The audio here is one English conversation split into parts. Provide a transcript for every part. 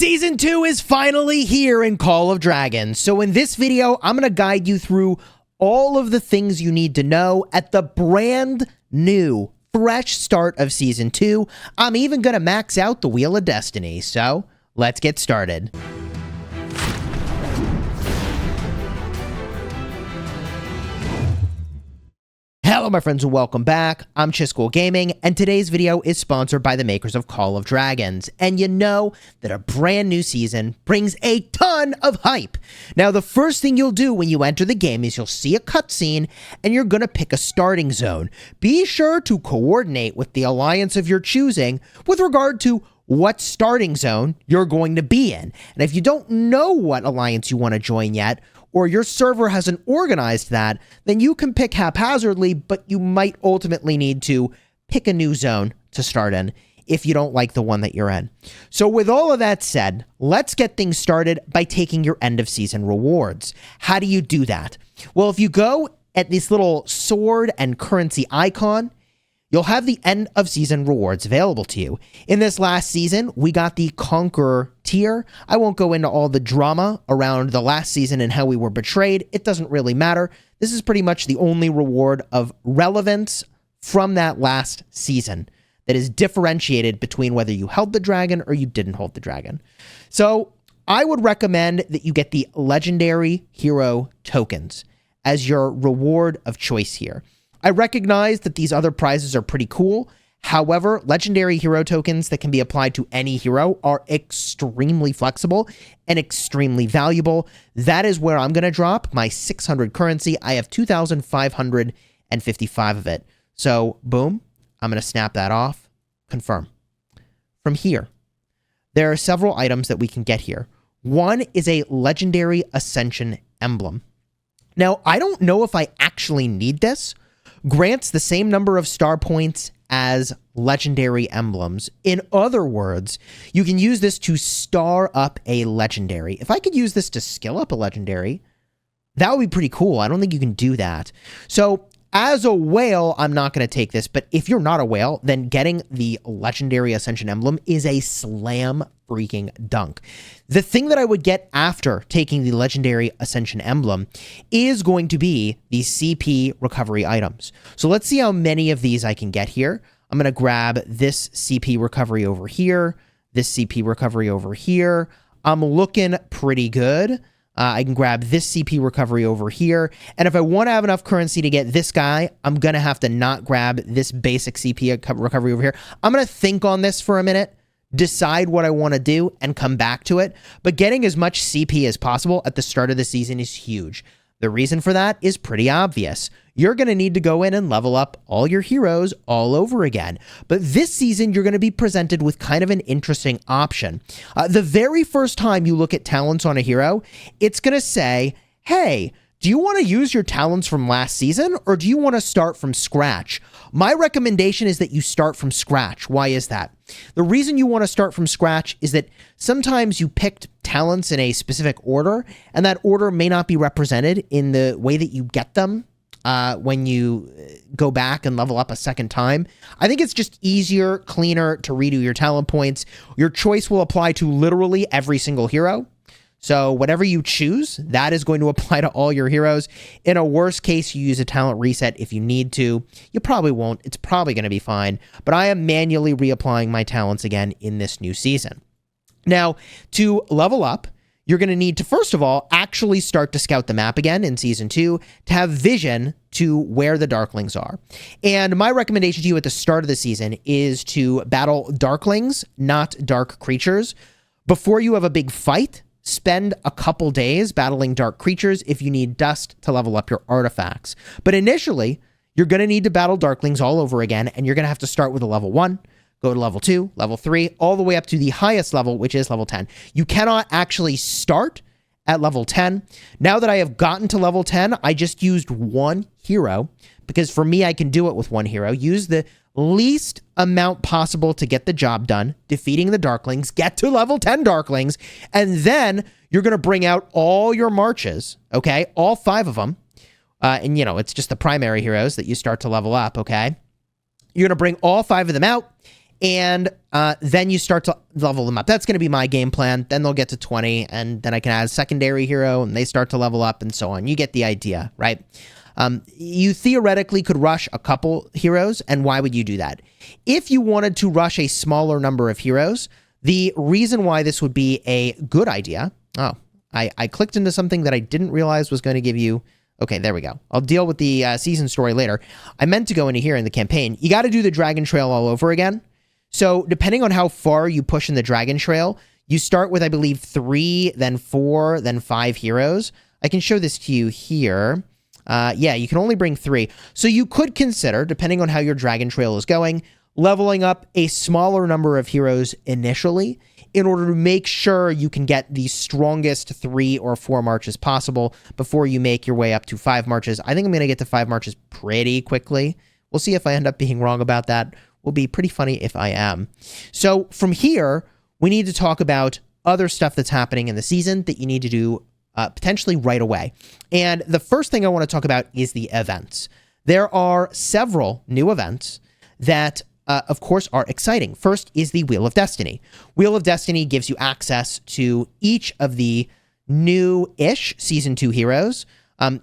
Season 2 is finally here in Call of Dragons. So in this video, I'm going to guide you through all of the things you need to know at the brand new, fresh start of Season 2. I'm even going to max out the Wheel of Destiny. So let's get started. Hello my friends and welcome back. I'm Chisgule Gaming, and today's video is sponsored by the makers of Call of Dragons. And you know that a brand new season brings a ton of hype. Now the first thing you'll do when you enter the game is you'll see a cutscene and you're going to pick a starting zone. Be sure to coordinate with the alliance of your choosing with regard to what starting zone you're going to be in. And if you don't know what alliance you want to join yet, or your server hasn't organized that, then you can pick haphazardly, but you might ultimately need to pick a new zone to start in if you don't like the one that you're in. So with all of that said, let's get things started by taking your end of season rewards. How do you do that? Well, if you go at this little sword and currency icon, you'll have the end of season rewards available to you. In this last season, we got the Conqueror tier. I won't go into all the drama around the last season and how we were betrayed. It doesn't really matter. This is pretty much the only reward of relevance from that last season that is differentiated between whether you held the dragon or you didn't hold the dragon. So I would recommend that you get the legendary hero tokens as your reward of choice here. I recognize that these other prizes are pretty cool. However, legendary hero tokens that can be applied to any hero are extremely flexible and extremely valuable. That is where I'm going to drop my 600 currency. I have 2,555 of it. So, boom, I'm going to snap that off. Confirm. From here, there are several items that we can get here. One is a legendary Ascension emblem. Now, I don't know if I actually need this. Grants the same number of star points as legendary emblems. In other words, you can use this to star up a legendary. If I could use this to skill up a legendary, that would be pretty cool. I don't think you can do that. So as a whale, I'm not going to take this, but if you're not a whale, then getting the legendary Ascension emblem is a slam freaking dunk. The thing that I would get after taking the legendary Ascension emblem is going to be the CP recovery items. So let's see how many of these I can get here. I'm going to grab this CP recovery over here, this CP recovery over here. I'm looking pretty good. I can grab this CP recovery over here. And if I want to have enough currency to get this guy, I'm going to have to not grab this basic CP recovery over here. I'm going to think on this for a minute, decide what I want to do, and come back to it. But getting as much CP as possible at the start of the season is huge. The reason for that is pretty obvious. You're going to need to go in and level up all your heroes all over again. But this season, you're going to be presented with kind of an interesting option. The very first time you look at talents on a hero, it's going to say, hey, do you want to use your talents from last season, or do you want to start from scratch? My recommendation is that you start from scratch. Why is that? The reason you want to start from scratch is that sometimes you picked talents in a specific order, and that order may not be represented in the way that you get them when you go back and level up a second time. I think it's just easier, cleaner to redo your talent points. Your choice will apply to literally every single hero. So whatever you choose, that is going to apply to all your heroes. In a worst case, you use a talent reset if you need to. You probably won't. It's probably going to be fine. But I am manually reapplying my talents again in this new season. Now, to level up, you're going to need to, first of all, actually start to scout the map again in Season 2 to have vision to where the Darklings are. And my recommendation to you at the start of the season is to battle Darklings, not dark creatures. Before you have a big fight, spend a couple days battling dark creatures if you need dust to level up your artifacts. But initially, you're going to need to battle Darklings all over again, and you're going to have to start with a level 1, go to level 2, level 3, all the way up to the highest level, which is level 10. You cannot actually start at level 10. Now that I have gotten to level 10, I just used one hero, because for me, I can do it with one hero. Use the least amount possible to get the job done, defeating the Darklings, get to level 10 Darklings, and then you're going to bring out all your marches, okay? All 5 of them. And, you know, it's just the primary heroes that you start to level up, okay? You're going to bring all 5 of them out, And then you start to level them up. That's going to be my game plan. Then they'll get to 20, and then I can add a secondary hero, and they start to level up, and so on. You get the idea, right? You theoretically could rush a couple heroes, and why would you do that? If you wanted to rush a smaller number of heroes, the reason why this would be a good idea... Oh, I clicked into something that I didn't realize was going to give you... Okay, there we go. I'll deal with the season story later. I meant to go into here in the campaign. You got to do the Dragon Trail all over again. So depending on how far you push in the Dragon Trail, you start with, I believe, 3, then 4, then 5 heroes. I can show this to you here. Yeah, you can only bring 3. So you could consider, depending on how your Dragon Trail is going, leveling up a smaller number of heroes initially in order to make sure you can get the strongest 3 or 4 marches possible before you make your way up to 5 marches. I think I'm going to get to 5 marches pretty quickly. We'll see if I end up being wrong about that. Will be pretty funny if I am. So from here, we need to talk about other stuff that's happening in the season that you need to do potentially right away. And the first thing I want to talk about is the events. There are several new events that, of course, are exciting. First is the Wheel of Destiny. Wheel of Destiny gives you access to each of the new-ish Season 2 heroes.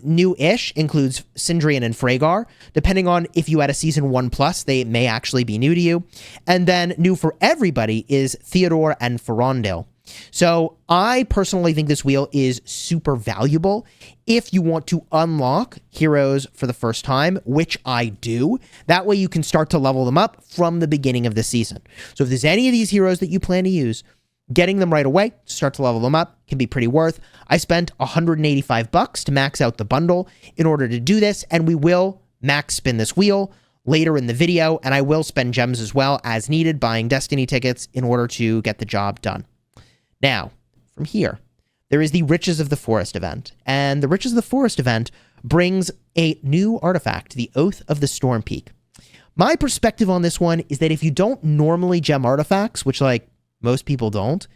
New-ish includes Sindrian and Frhagar. Depending on if you had a Season 1+, they may actually be new to you. And then new for everybody is Theodore and Ferondil. So I personally think this wheel is super valuable if you want to unlock heroes for the first time, which I do. That way you can start to level them up from the beginning of the season. So if there's any of these heroes that you plan to use, getting them right away to start to level them up can be pretty worth. I spent $185 to max out the bundle in order to do this, and we will max spin this wheel later in the video, and I will spend gems as well as needed buying Destiny tickets in order to get the job done. Now, from here, there is the Riches of the Forest event, and the Riches of the Forest event brings a new artifact, the Oath of the Storm Peak. My perspective on this one is that if you don't normally gem artifacts, which, like, most people don't,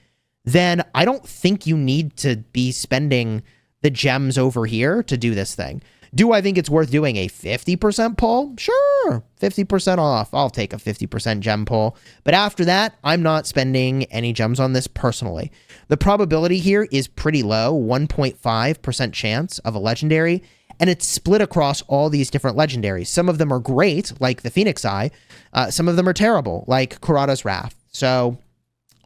then I don't think you need to be spending the gems over here to do this thing. Do I think it's worth doing a 50% pull? Sure, 50% off. I'll take a 50% gem pull. But after that, I'm not spending any gems on this personally. The probability here is pretty low, 1.5% chance of a legendary, and it's split across all these different legendaries. Some of them are great, like the Phoenix Eye. Some of them are terrible, like Kurata's Wrath. So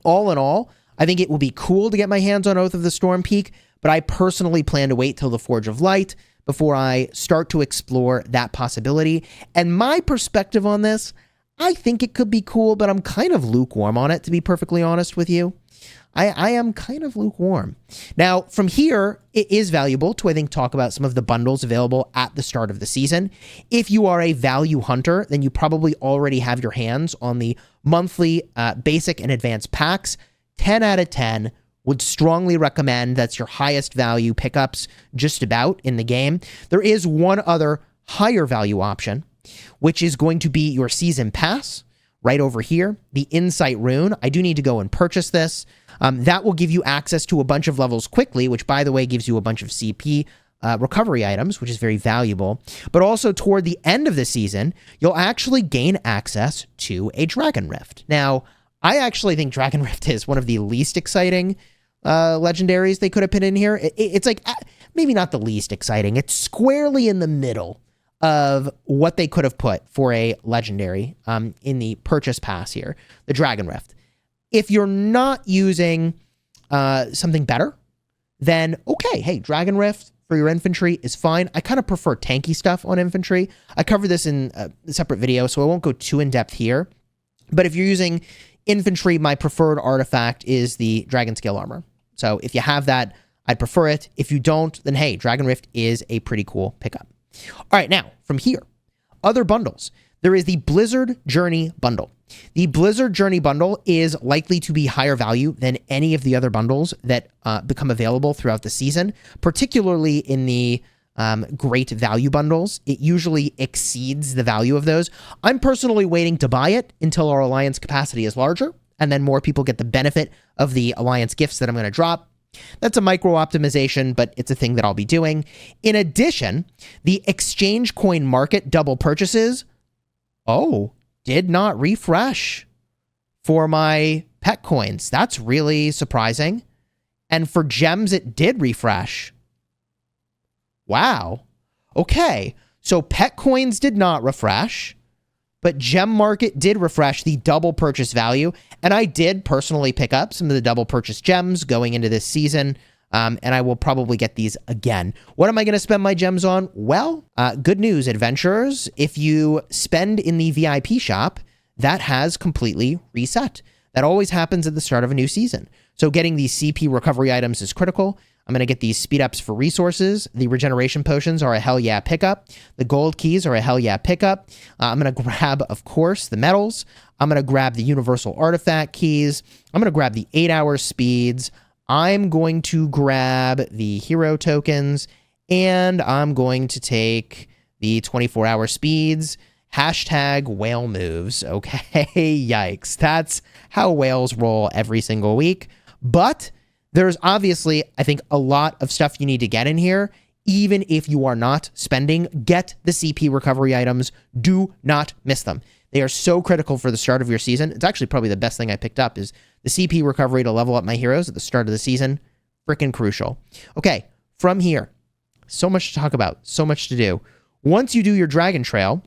all in all, I think it will be cool to get my hands on Oath of the Storm Peak, but I personally plan to wait till the Forge of Light before I start to explore that possibility. And my perspective on this, I think it could be cool, but I'm kind of lukewarm on it, to be perfectly honest with you. I am kind of lukewarm. Now, from here, it is valuable to, I think, talk about some of the bundles available at the start of the season. If you are a value hunter, then you probably already have your hands on the monthly basic and advanced packs. 10 out of 10. Would strongly recommend. That's your highest value pickups just about in the game. There is one other higher value option, which is going to be your season pass right over here, the Insight Rune. I do need to go and purchase this. That will give you access to a bunch of levels quickly, which, by the way, gives you a bunch of CP recovery items, which is very valuable. But also toward the end of the season, you'll actually gain access to a Dragon Rift. Now, I actually think Dragon Rift is one of the least exciting legendaries they could have put in here. It's like, maybe not the least exciting. It's squarely in the middle of what they could have put for a legendary in the purchase pass here, the Dragon Rift. If you're not using something better, then okay, hey, Dragon Rift for your infantry is fine. I kind of prefer tanky stuff on infantry. I covered this in a separate video, so I won't go too in-depth here. But if you're using infantry, my preferred artifact is the Dragon Scale Armor. So if you have that, I'd prefer it. If you don't, then hey, Dragon Rift is a pretty cool pickup. All right, now, from here, other bundles. There is the Blizzard Journey Bundle. The Blizzard Journey Bundle is likely to be higher value than any of the other bundles that become available throughout the season, particularly in the great value bundles. It usually exceeds the value of those. I'm personally waiting to buy it until our Alliance capacity is larger, and then more people get the benefit of the Alliance gifts that I'm going to drop. That's a micro optimization, but it's a thing that I'll be doing. In addition, the exchange coin market double purchases, did not refresh. for my pet coins. That's really surprising. And for gems, it did refresh. Wow. Okay. So pet coins did not refresh, but gem market did refresh the double purchase value. And I did personally pick up some of the double purchase gems going into this season. And I will probably get these again. What am I going to spend my gems on? Well, good news, adventurers. If you spend in the VIP shop, that has completely reset. That always happens at the start of a new season. So getting these CP recovery items is critical. I'm going to get these speed ups for resources. The regeneration potions are a hell yeah pickup. The gold keys are a hell yeah pickup. I'm going to grab, of course, the medals. I'm going to grab the universal artifact keys. I'm going to grab the 8-hour speeds. I'm going to grab the hero tokens. And I'm going to take the 24-hour speeds. Hashtag whale moves. Okay, yikes. That's how whales roll every single week. But there's obviously, I think, a lot of stuff you need to get in here. Even if you are not spending, get the CP recovery items. Do not miss them. They are so critical for the start of your season. It's actually probably the best thing I picked up is the CP recovery to level up my heroes at the start of the season. Freaking crucial. Okay, from here, so much to talk about, so much to do. Once you do your Dragon Trail,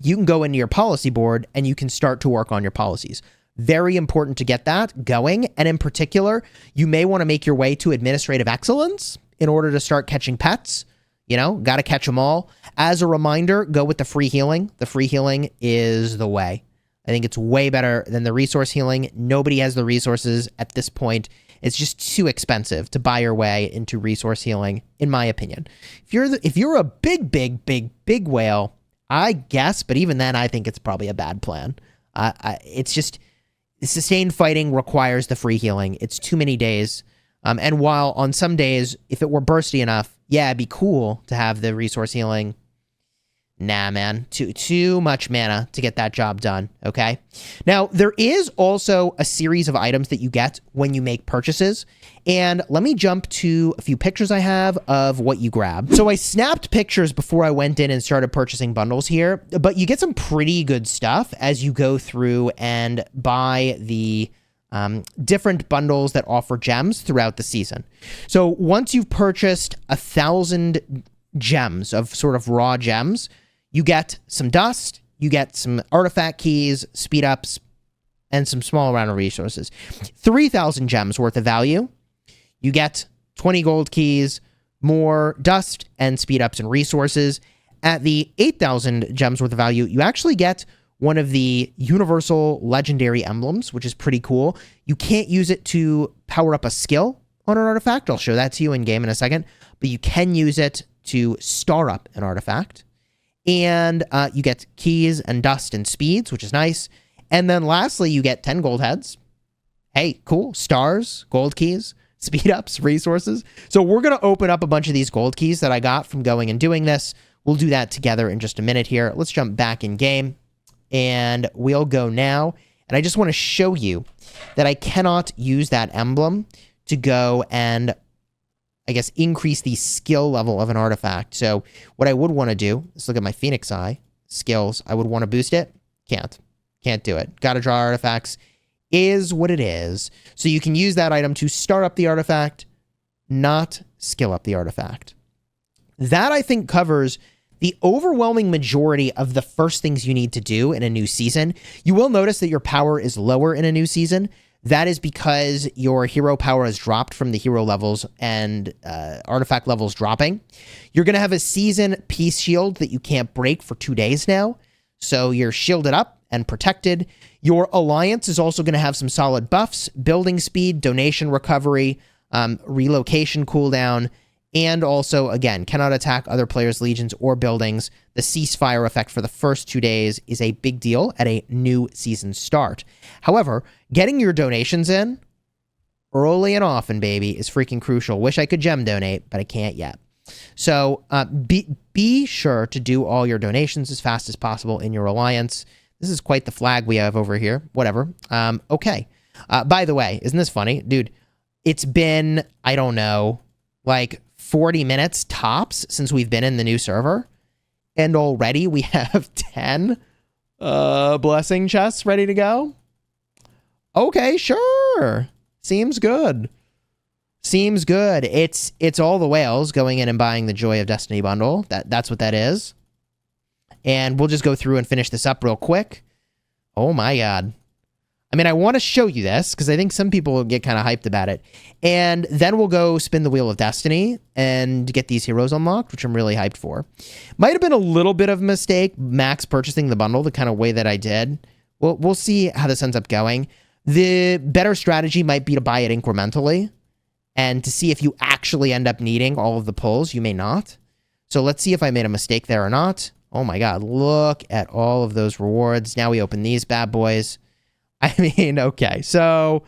you can go into your policy board and you can start to work on your policies. Very important to get that going. And in particular, you may want to make your way to administrative excellence in order to start catching pets. You know, got to catch them all. As a reminder, go with the free healing. The free healing is the way. I think it's way better than the resource healing. Nobody has the resources at this point. It's just too expensive to buy your way into resource healing, in my opinion. If you're a big whale, I guess, but even then, I think it's probably a bad plan. It's just sustained fighting requires the free healing. It's too many days. And while on some days, if it were bursty enough, yeah, it'd be cool to have the resource healing. Nah, man, too much mana to get that job done, okay? Now, there is also a series of items that you get when you make purchases, and let me jump to a few pictures I have of what you grab. So I snapped pictures before I went in and started purchasing bundles here, but you get some pretty good stuff as you go through and buy the different bundles that offer gems throughout the season. So once you've purchased 1,000 gems of sort of raw gems, you get some dust, you get some artifact keys, speed ups, and some small amount of resources. 3,000 gems worth of value. You get 20 gold keys, more dust, and speed ups and resources. At the 8,000 gems worth of value, you actually get one of the universal legendary emblems, which is pretty cool. You can't use it to power up a skill on an artifact. I'll show that to you in game in a second. But you can use it to star up an artifact. And you get keys and dust and speeds, which is nice. And then lastly, you get 10 gold heads. Hey, cool. Stars, gold keys, speed ups, resources. So we're going to open up a bunch of these gold keys that I got from going and doing this. We'll do that together in just a minute here. Let's jump back in game. And we'll go now. And I just want to show you that I cannot use that emblem to go and, I guess, increase the skill level of an artifact. So what I would want to do, let's look at my Phoenix Eye skills. I would want to boost it. Can't do it. Got to draw artifacts. Is what it is. So you can use that item to start up the artifact, not skill up the artifact. That, I think, covers the overwhelming majority of the first things you need to do in a new season. You will notice that your power is lower in a new season. That is because your hero power has dropped from the hero levels and artifact levels dropping. You're going to have a season peace shield that you can't break for 2 days now. So you're shielded up and protected. Your alliance is also going to have some solid buffs, building speed, donation recovery, relocation cooldown, and also, again, cannot attack other players' legions or buildings. The ceasefire effect for the first 2 days is a big deal at a new season start. However, getting your donations in early and often, baby, is freaking crucial. Wish I could gem donate, but I can't yet. So be sure to do all your donations as fast as possible in your alliance. This is quite the flag we have over here. Whatever. Okay. By the way, isn't this funny? Dude, it's been, I don't know, like 40 minutes tops since we've been in the new server. And already we have 10 blessing chests ready to go. Okay, sure. Seems good. Seems good. It's all the whales going in and buying the Joy of Destiny bundle. That's what that is. And we'll just go through and finish this up real quick. Oh my god. I mean, I want to show you this because I think some people will get kind of hyped about it. And then we'll go spin the Wheel of Destiny and get these heroes unlocked, which I'm really hyped for. Might have been a little bit of a mistake, Max purchasing the bundle the kind of way that I did. We'll see how this ends up going. The better strategy might be to buy it incrementally and to see if you actually end up needing all of the pulls. You may not. So let's see if I made a mistake there or not. Oh my god, look at all of those rewards. Now we open these bad boys. I mean, okay, so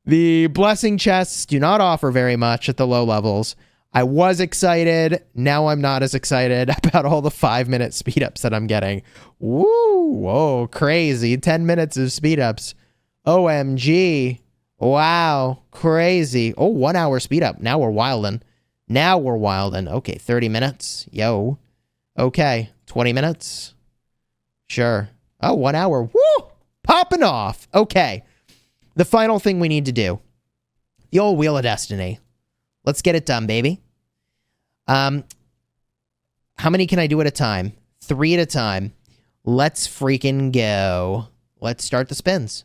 the blessing chests do not offer very much at the low levels. I was excited. Now I'm not as excited about all the 5-minute speed ups that I'm getting. Woo, whoa, crazy. 10 minutes of speed ups. OMG. Wow, crazy. Oh, 1 hour speed up. Now we're wildin'. Okay, 30 minutes. Yo. Okay, 20 minutes. Sure. Oh, 1 hour. Woo! Popping off. Okay. The final thing we need to do. The old Wheel of Destiny. Let's get it done, baby. How many can I do at a time? 3 at a time. Let's freaking go. Let's start the spins.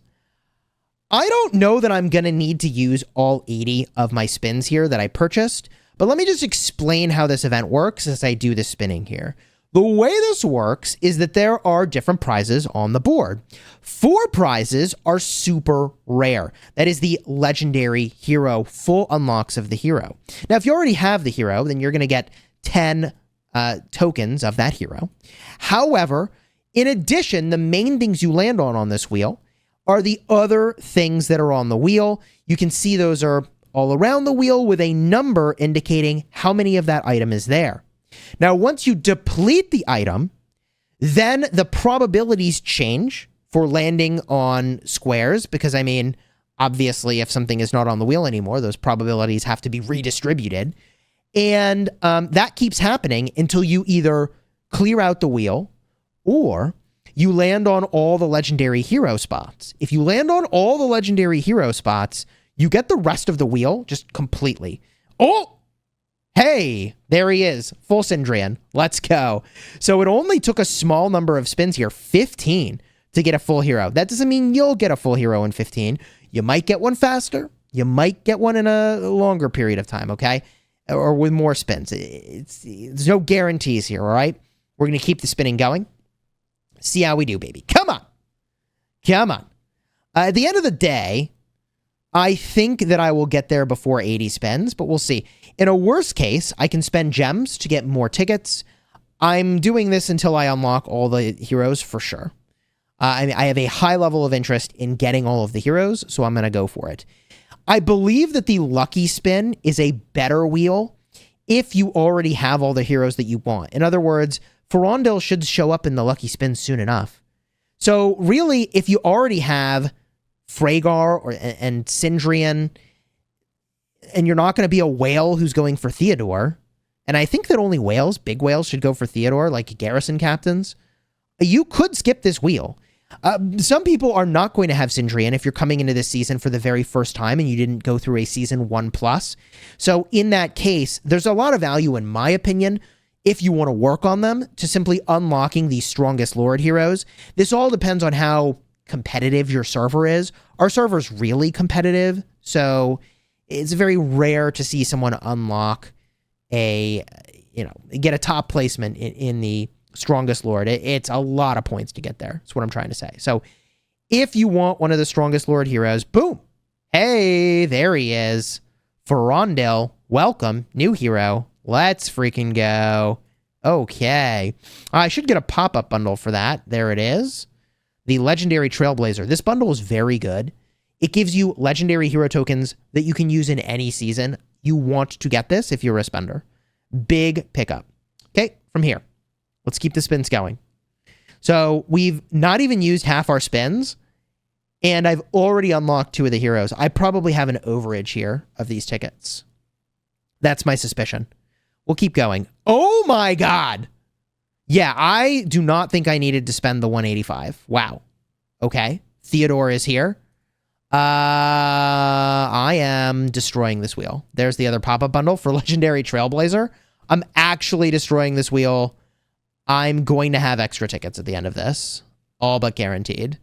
I don't know that I'm going to need to use all 80 of my spins here that I purchased, but let me just explain how this event works as I do the spinning here. The way this works is that there are different prizes on the board. 4 prizes are super rare. That is the legendary hero, full unlocks of the hero. Now, if you already have the hero, then you're going to get 10 tokens of that hero. However, in addition, the main things you land on this wheel are the other things that are on the wheel. You can see those are all around the wheel with a number indicating how many of that item is there. Now, once you deplete the item, then the probabilities change for landing on squares because, I mean, obviously, if something is not on the wheel anymore, those probabilities have to be redistributed. And that keeps happening until you either clear out the wheel or you land on all the legendary hero spots. If you land on all the legendary hero spots, you get the rest of the wheel just completely. Oh! Hey, there he is. Full Syndrian. Let's go. So it only took a small number of spins here, 15, to get a full hero. That doesn't mean you'll get a full hero in 15. You might get one faster. You might get one in a longer period of time, okay? Or with more spins. There's no guarantees here, all right? We're going to keep the spinning going. See how we do, baby. Come on. Come on. At the end of the day, I think that I will get there before 80 spends, but we'll see. In a worst case, I can spend gems to get more tickets. I'm doing this until I unlock all the heroes for sure. I have a high level of interest in getting all of the heroes, so I'm going to go for it. I believe that the lucky spin is a better wheel if you already have all the heroes that you want. In other words, Ferondil should show up in the lucky spin soon enough. So really, if you already have Freygar and Syndrian, and you're not going to be a whale who's going for Theodore, and I think that only whales, big whales, should go for Theodore, like garrison captains, you could skip this wheel. Some people are not going to have Syndrian if you're coming into this season for the very first time and you didn't go through a season 1+. So in that case, there's a lot of value, in my opinion, if you want to work on them, to simply unlocking the strongest Lord heroes. This all depends on how competitive your server is. Our server's really competitive, so it's very rare to see someone unlock get a top placement in the strongest Lord. It's a lot of points to get there. That's what I'm trying to say. So if you want one of the strongest Lord heroes, boom. Hey, there he is. Ferondil, welcome, new hero. Let's freaking go. Okay. I should get a pop-up bundle for that. There it is. The Legendary Trailblazer. This bundle is very good. It gives you legendary hero tokens that you can use in any season. You want to get this if you're a spender. Big pickup. Okay, from here, let's keep the spins going. So we've not even used half our spins, and I've already unlocked 2 of the heroes. I probably have an overage here of these tickets. That's my suspicion. We'll keep going. Oh my god! Yeah, I do not think I needed to spend the 185. Wow. Okay, Theodore is here. I am destroying this wheel. There's the other pop-up bundle for Legendary Trailblazer. I'm actually destroying this wheel. I'm going to have extra tickets at the end of this. All but guaranteed.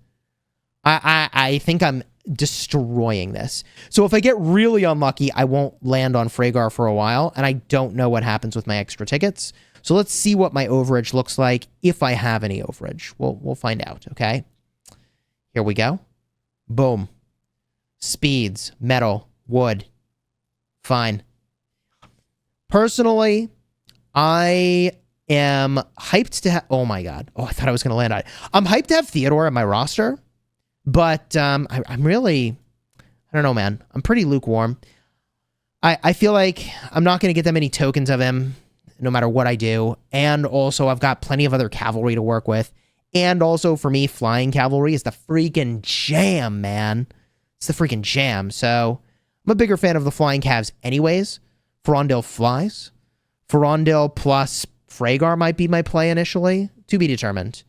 I think I'm destroying this. So if I get really unlucky, I won't land on Freygar for a while, and I don't know what happens with my extra tickets. So let's see what my overage looks like, if I have any overage. We'll find out, okay? Here we go. Boom. Speeds, metal, wood. Fine. Personally, I am hyped to have... Oh my god. Oh, I thought I was going to land on it. I'm hyped to have Theodore in my roster. But I'm really, I don't know, man. I'm pretty lukewarm. I feel like I'm not going to get that many tokens of him no matter what I do. And also, I've got plenty of other cavalry to work with. And also, for me, flying cavalry is the freaking jam, man. It's the freaking jam. So, I'm a bigger fan of the flying calves anyways. Ferondil flies. Ferondil plus Freygar might be my play initially. To be determined.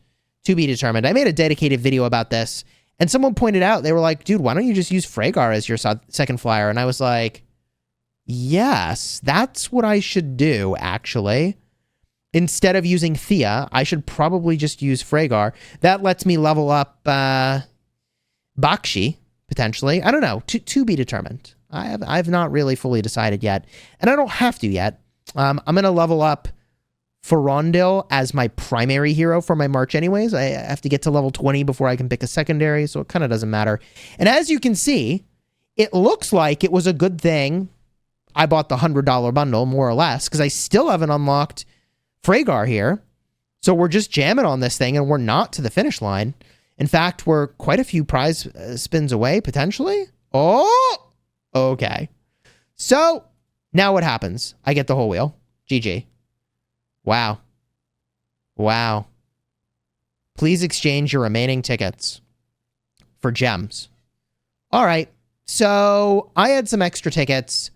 To be determined. I made a dedicated video about this. And someone pointed out, they were like, dude, why don't you just use Freygar as your second flyer? And I was like, yes, that's what I should do, actually. Instead of using Thea, I should probably just use Freygar. That lets me level up Bakshi, potentially. I don't know. To be determined. I've not really fully decided yet. And I don't have to yet. I'm going to level up Ferondil as my primary hero for my March anyways. I have to get to level 20 before I can pick a secondary, so it kind of doesn't matter. And as you can see, it looks like it was a good thing I bought the $100 bundle, more or less, because I still haven't unlocked Freygar here. So we're just jamming on this thing, and we're not to the finish line. In fact, we're quite a few prize spins away, potentially. Oh! Okay. So, now what happens? I get the whole wheel. GG. Wow. Wow. Please exchange your remaining tickets for gems. All right. So I had some extra tickets.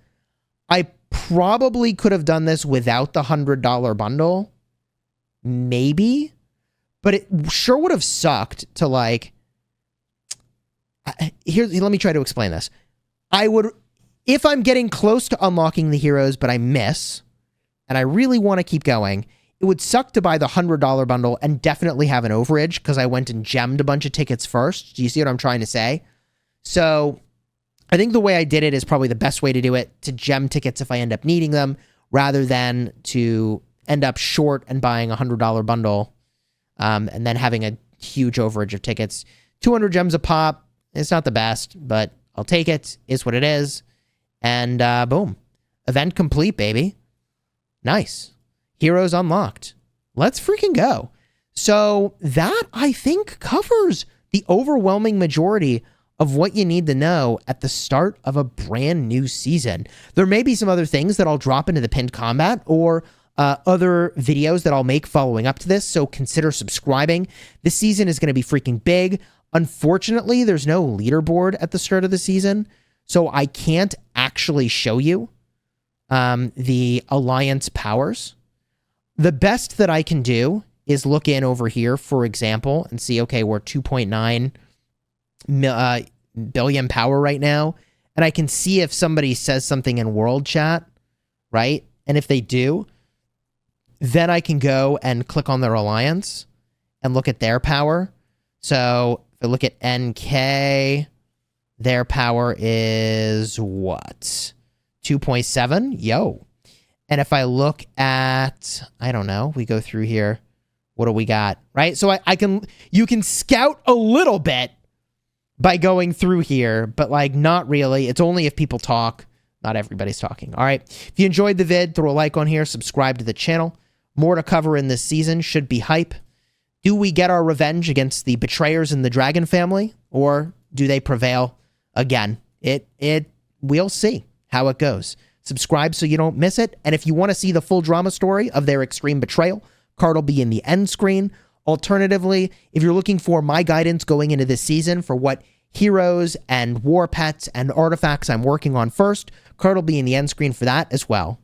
I probably could have done this without the $100 bundle. Maybe. But it sure would have sucked to like... Here, let me try to explain this. I would... If I'm getting close to unlocking the heroes, but I miss... and I really want to keep going, it would suck to buy the $100 bundle and definitely have an overage because I went and gemmed a bunch of tickets first. Do you see what I'm trying to say? So I think the way I did it is probably the best way to do it, to gem tickets if I end up needing them, rather than to end up short and buying a $100 bundle and then having a huge overage of tickets. 200 gems a pop. It's not the best, but I'll take it. It's what it is. And boom. Event complete, baby. Nice. Heroes unlocked. Let's freaking go. So that, I think, covers the overwhelming majority of what you need to know at the start of a brand new season. There may be some other things that I'll drop into the pinned combat or other videos that I'll make following up to this, so consider subscribing. This season is going to be freaking big. Unfortunately, there's no leaderboard at the start of the season, so I can't actually show you the alliance powers. The best that I can do is look in over here, for example, and see, okay, we're 2.9 billion power right now. And I can see if somebody says something in world chat, right? And if they do, then I can go and click on their alliance and look at their power. So if I look at NK, their power is what? 2.7? Yo. And if I look at, I don't know, we go through here. What do we got? Right? So you can scout a little bit by going through here, but like not really. It's only if people talk. Not everybody's talking. All right. If you enjoyed the vid, throw a like on here, subscribe to the channel. More to cover in this season. Should be hype. Do we get our revenge against the betrayers in the dragon family, or do they prevail again? We'll see how it goes. Subscribe so you don't miss it. And if you want to see the full drama story of their extreme betrayal, card will be in the end screen. Alternatively, if you're looking for my guidance going into this season for what heroes and war pets and artifacts I'm working on first, card will be in the end screen for that as well.